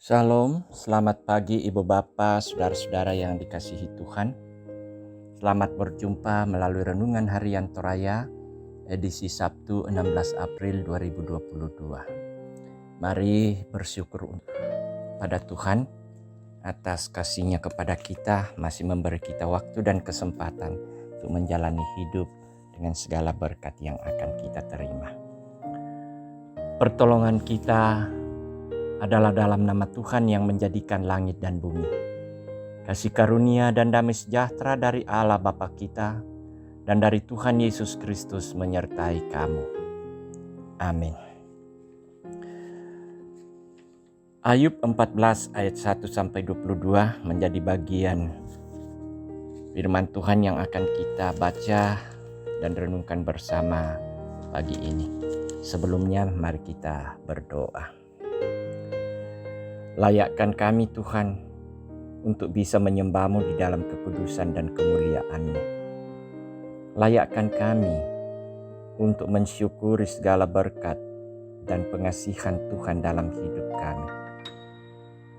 Shalom, selamat pagi Ibu Bapa, saudara-saudara yang dikasihi Tuhan. Selamat berjumpa melalui Renungan Harian Toraya, edisi Sabtu 16 April 2022. Mari bersyukur pada Tuhan atas kasih-Nya kepada kita, masih memberi kita waktu dan kesempatan untuk menjalani hidup dengan segala berkat yang akan kita terima. Pertolongan kita adalah dalam nama Tuhan yang menjadikan langit dan bumi. Kasih karunia dan damai sejahtera dari Allah Bapa kita dan dari Tuhan Yesus Kristus menyertai kamu. Amin. Ayub 14 ayat 1-22 menjadi bagian firman Tuhan yang akan kita baca dan renungkan bersama pagi ini. Sebelumnya mari kita berdoa. Layakkan kami Tuhan untuk bisa menyembah-Mu di dalam kekudusan dan kemuliaan-Mu. Layakkan kami untuk mensyukuri segala berkat dan pengasihan Tuhan dalam hidup kami.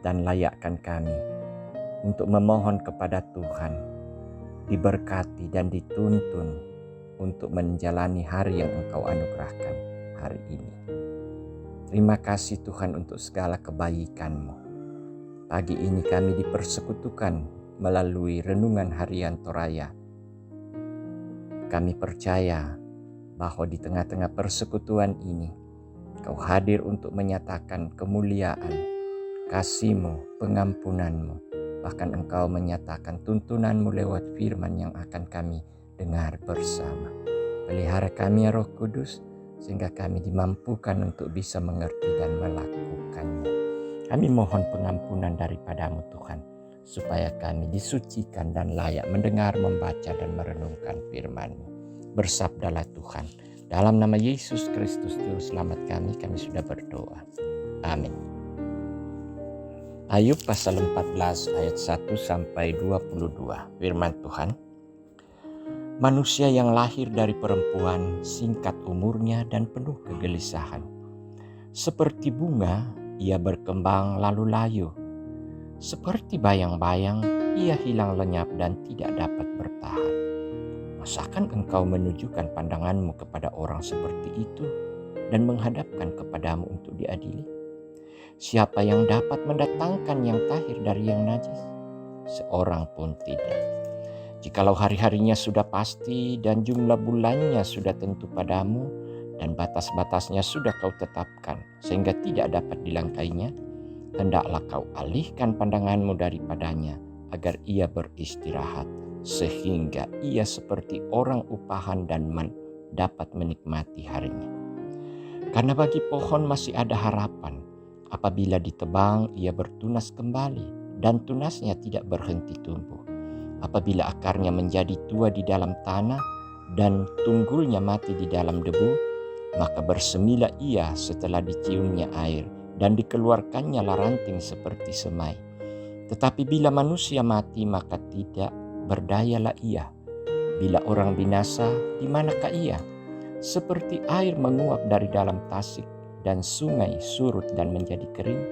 Dan layakkan kami untuk memohon kepada Tuhan diberkati dan dituntun untuk menjalani hari yang Engkau anugerahkan hari ini. Terima kasih Tuhan untuk segala kebaikan-Mu. Pagi ini kami dipersekutukan melalui Renungan Harian Toraya. Kami percaya bahwa di tengah-tengah persekutuan ini, Kau hadir untuk menyatakan kemuliaan, kasih-Mu, pengampunan-Mu. Bahkan Engkau menyatakan tuntunan-Mu lewat firman yang akan kami dengar bersama. Pelihara kami ya Roh Kudus, sehingga kami dimampukan untuk bisa mengerti dan melakukannya. Kami mohon pengampunan daripada-Mu Tuhan, supaya kami disucikan dan layak mendengar, membaca dan merenungkan firman-Mu. Bersabdalah Tuhan, dalam nama Yesus Kristus Juru Selamat kami sudah berdoa. Amin. Ayub pasal 14 ayat 1-22, firman Tuhan. Manusia yang lahir dari perempuan singkat umurnya dan penuh kegelisahan. Seperti bunga, ia berkembang lalu layu. Seperti bayang-bayang, ia hilang lenyap dan tidak dapat bertahan. Masakan engkau menunjukkan pandanganmu kepada orang seperti itu dan menghadapkan kepadamu untuk diadili? Siapa yang dapat mendatangkan yang tahir dari yang najis? Seorang pun tidak. Jikalau hari-harinya sudah pasti dan jumlah bulannya sudah tentu padamu dan batas-batasnya sudah kau tetapkan sehingga tidak dapat dilangkainya, hendaklah kau alihkan pandanganmu daripadanya agar ia beristirahat sehingga ia seperti orang upahan dan dapat menikmati harinya. Karena bagi pohon masih ada harapan, apabila ditebang ia bertunas kembali dan tunasnya tidak berhenti tumbuh. Apabila akarnya menjadi tua di dalam tanah dan tunggulnya mati di dalam debu, maka bersemilah ia setelah diciumnya air dan dikeluarkannya ranting seperti semai. Tetapi bila manusia mati, maka tidak berdayalah ia. Bila orang binasa, di manakah ia? Seperti air menguap dari dalam tasik dan sungai surut dan menjadi kering,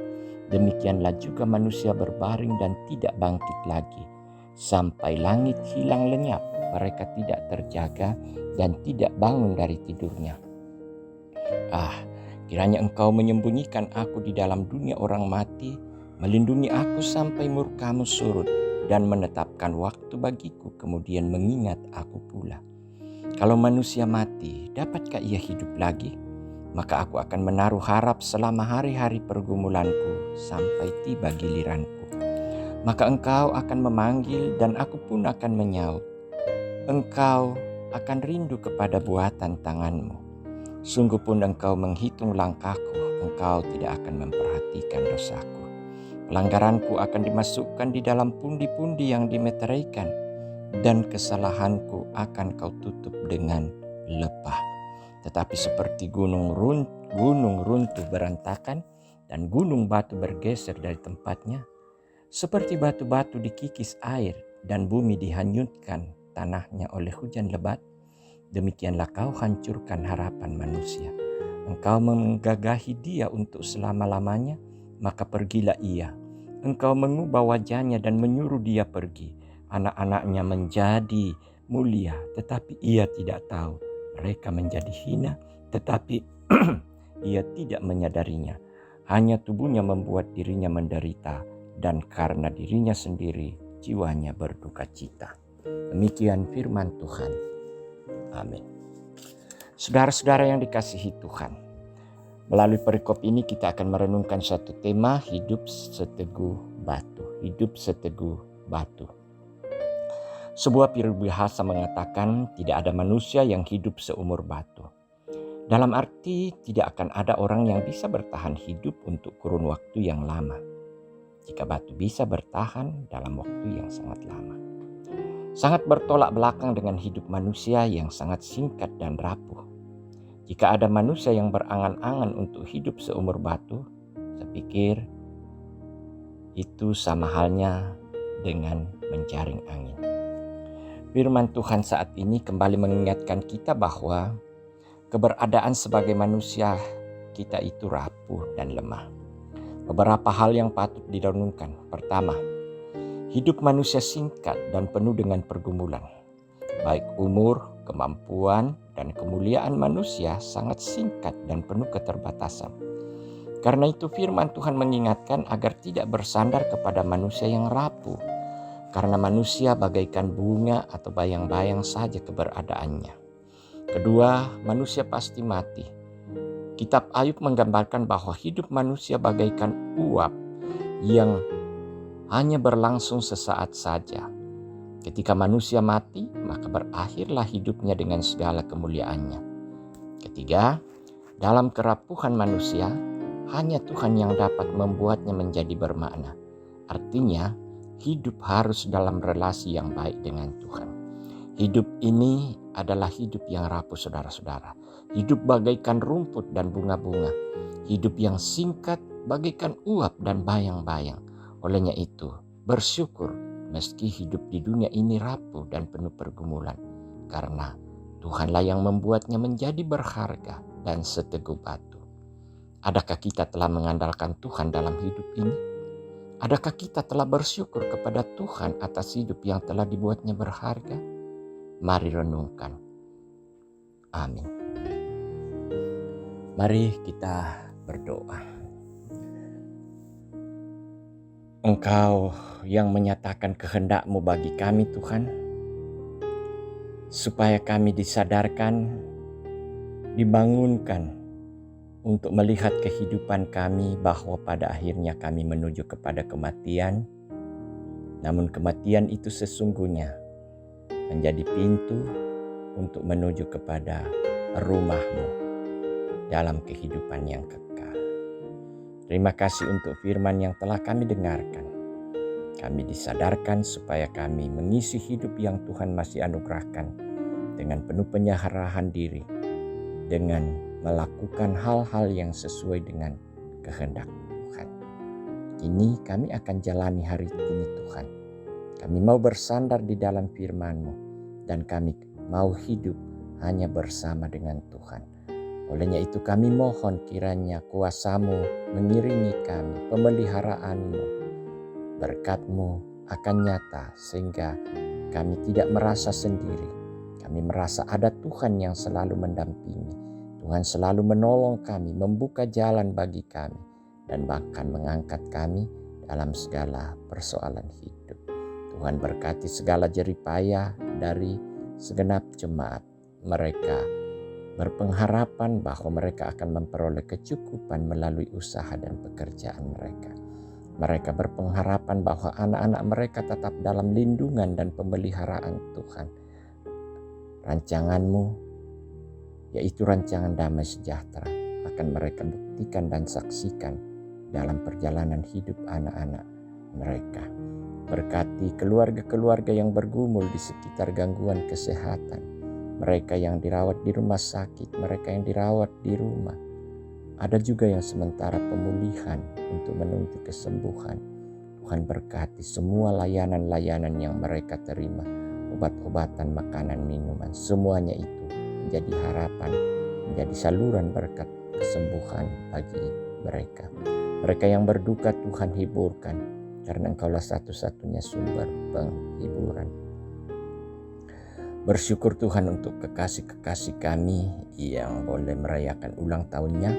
demikianlah juga manusia berbaring dan tidak bangkit lagi. Sampai langit hilang lenyap, mereka tidak terjaga dan tidak bangun dari tidurnya. Kiranya Engkau menyembunyikan aku di dalam dunia orang mati, melindungi aku sampai murka-Mu surut, dan menetapkan waktu bagiku, kemudian mengingat aku pula. Kalau manusia mati, dapatkah ia hidup lagi? Maka aku akan menaruh harap selama hari-hari pergumulanku sampai tiba giliranku. Maka engkau akan memanggil dan aku pun akan menyaut. Engkau akan rindu kepada buatan tanganmu. Sungguh pun engkau menghitung langkahku, engkau tidak akan memperhatikan dosaku. Pelanggaranku akan dimasukkan di dalam pundi-pundi yang dimeteraikan, dan kesalahanku akan kau tutup dengan lepah. Tetapi seperti gunung runtuh berantakan dan gunung batu bergeser dari tempatnya, seperti batu-batu dikikis air dan bumi dihanyutkan tanahnya oleh hujan lebat, demikianlah kau hancurkan harapan manusia. Engkau menggagahi dia untuk selama-lamanya, maka pergilah ia. Engkau mengubah wajahnya dan menyuruh dia pergi. Anak-anaknya menjadi mulia, tetapi ia tidak tahu. Mereka menjadi hina, tetapi ia tidak menyadarinya. Hanya tubuhnya membuat dirinya menderita, dan karena dirinya sendiri jiwanya berduka cita. Demikian firman Tuhan. Amin. Saudara-saudara yang dikasihi Tuhan, melalui perikop ini kita akan merenungkan satu tema, hidup seteguh batu. Hidup seteguh batu. Sebuah peribahasa mengatakan tidak ada manusia yang hidup seumur batu. Dalam arti tidak akan ada orang yang bisa bertahan hidup untuk kurun waktu yang lama, jika batu bisa bertahan dalam waktu yang sangat lama. Sangat bertolak belakang dengan hidup manusia yang sangat singkat dan rapuh. Jika ada manusia yang berangan-angan untuk hidup seumur batu, saya pikir itu sama halnya dengan menjaring angin. Firman Tuhan saat ini kembali mengingatkan kita bahwa keberadaan sebagai manusia kita itu rapuh dan lemah. Beberapa hal yang patut direnungkan. Pertama, hidup manusia singkat dan penuh dengan pergumulan. Baik umur, kemampuan, dan kemuliaan manusia sangat singkat dan penuh keterbatasan. Karena itu firman Tuhan mengingatkan agar tidak bersandar kepada manusia yang rapuh. Karena manusia bagaikan bunga atau bayang-bayang saja keberadaannya. Kedua, manusia pasti mati. Kitab Ayub menggambarkan bahwa hidup manusia bagaikan uap yang hanya berlangsung sesaat saja. Ketika manusia mati, maka berakhirlah hidupnya dengan segala kemuliaannya. Ketiga, dalam kerapuhan manusia, hanya Tuhan yang dapat membuatnya menjadi bermakna. Artinya, hidup harus dalam relasi yang baik dengan Tuhan. Hidup ini adalah hidup yang rapuh, saudara-saudara. Hidup bagaikan rumput dan bunga-bunga. Hidup yang singkat bagaikan uap dan bayang-bayang. Olehnya itu, bersyukur meski hidup di dunia ini rapuh dan penuh pergumulan. Karena Tuhanlah yang membuatnya menjadi berharga dan seteguh batu. Adakah kita telah mengandalkan Tuhan dalam hidup ini? Adakah kita telah bersyukur kepada Tuhan atas hidup yang telah dibuatnya berharga? Mari renungkan. Amin. Mari kita berdoa. Engkau yang menyatakan kehendak-Mu bagi kami, Tuhan, supaya kami disadarkan, dibangunkan, untuk melihat kehidupan kami bahwa pada akhirnya kami menuju kepada kematian. Namun kematian itu sesungguhnya menjadi pintu untuk menuju kepada rumah-Mu dalam kehidupan yang kekal. Terima kasih untuk firman yang telah kami dengarkan. Kami disadarkan supaya kami mengisi hidup yang Tuhan masih anugerahkan dengan penuh penyerahan diri, dengan melakukan hal-hal yang sesuai dengan kehendak Tuhan. Kini kami akan jalani hari ini, Tuhan. Kami mau bersandar di dalam firman-Mu dan kami mau hidup hanya bersama dengan Tuhan. Olehnya itu kami mohon kiranya kuasa-Mu mengiringi kami, pemeliharaan-Mu, berkat-Mu akan nyata sehingga kami tidak merasa sendiri. Kami merasa ada Tuhan yang selalu mendampingi. Tuhan selalu menolong kami, membuka jalan bagi kami, dan bahkan mengangkat kami dalam segala persoalan hidup. Tuhan berkati segala jeripaya dari segenap jemaat. Mereka berpengharapan bahwa mereka akan memperoleh kecukupan melalui usaha dan pekerjaan mereka. Mereka berpengharapan bahwa anak-anak mereka tetap dalam lindungan dan pemeliharaan Tuhan. Rancangan-Mu, yaitu rancangan damai sejahtera, akan mereka buktikan dan saksikan dalam perjalanan hidup anak-anak mereka. Berkati keluarga-keluarga yang bergumul di sekitar gangguan kesehatan, mereka yang dirawat di rumah sakit, mereka yang dirawat di rumah. Ada juga yang sementara pemulihan untuk menuju kesembuhan. Tuhan berkati semua layanan-layanan yang mereka terima, obat-obatan, makanan, minuman, semuanya itu menjadi harapan, menjadi saluran berkat kesembuhan bagi mereka. Mereka yang berduka Tuhan hiburkan, karena Engkaulah satu-satunya sumber penghiburan. Bersyukur Tuhan untuk kekasih-kekasih kami yang boleh merayakan ulang tahunnya.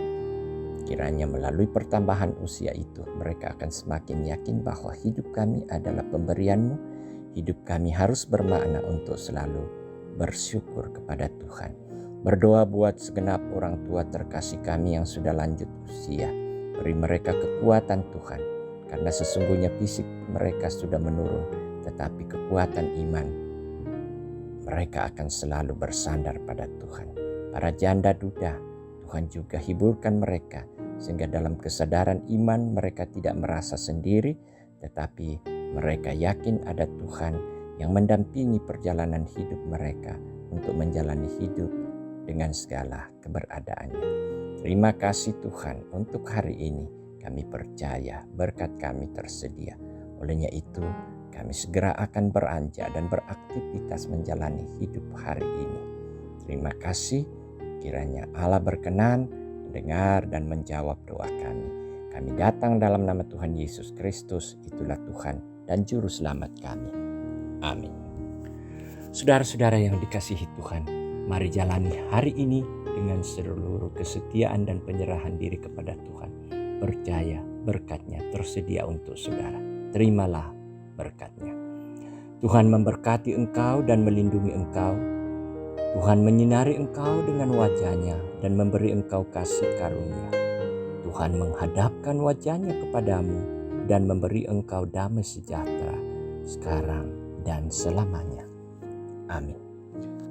Kiranya melalui pertambahan usia itu mereka akan semakin yakin bahwa hidup kami adalah pemberian-Mu. Hidup kami harus bermakna untuk selalu bersyukur kepada Tuhan. Berdoa buat segenap orang tua terkasih kami yang sudah lanjut usia. Beri mereka kekuatan Tuhan, karena sesungguhnya fisik mereka sudah menurun, tetapi kekuatan iman mereka akan selalu bersandar pada Tuhan. Para janda duda, Tuhan juga hiburkan mereka, sehingga dalam kesadaran iman mereka tidak merasa sendiri, tetapi mereka yakin ada Tuhan yang mendampingi perjalanan hidup mereka untuk menjalani hidup dengan segala keberadaannya. Terima kasih Tuhan untuk hari ini. Kami percaya berkat kami tersedia. Olehnya itu, kami segera akan beranjak dan beraktivitas menjalani hidup hari ini. Terima kasih, kiranya Allah berkenan mendengar dan menjawab doa kami. Kami datang dalam nama Tuhan Yesus Kristus, itulah Tuhan dan Juru Selamat kami. Amin. Saudara-saudara yang dikasihi Tuhan, mari jalani hari ini dengan seluruh kesetiaan dan penyerahan diri kepada Tuhan. Percaya berkat-Nya tersedia untuk saudara. Terimalah berkat-Nya. Tuhan memberkati engkau dan melindungi engkau. Tuhan menyinari engkau dengan wajah-Nya dan memberi engkau kasih karunia. Tuhan menghadapkan wajah-Nya kepadamu dan memberi engkau damai sejahtera sekarang dan selamanya. Amin.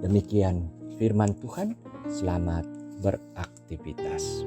Demikian firman Tuhan. Selamat beraktivitas.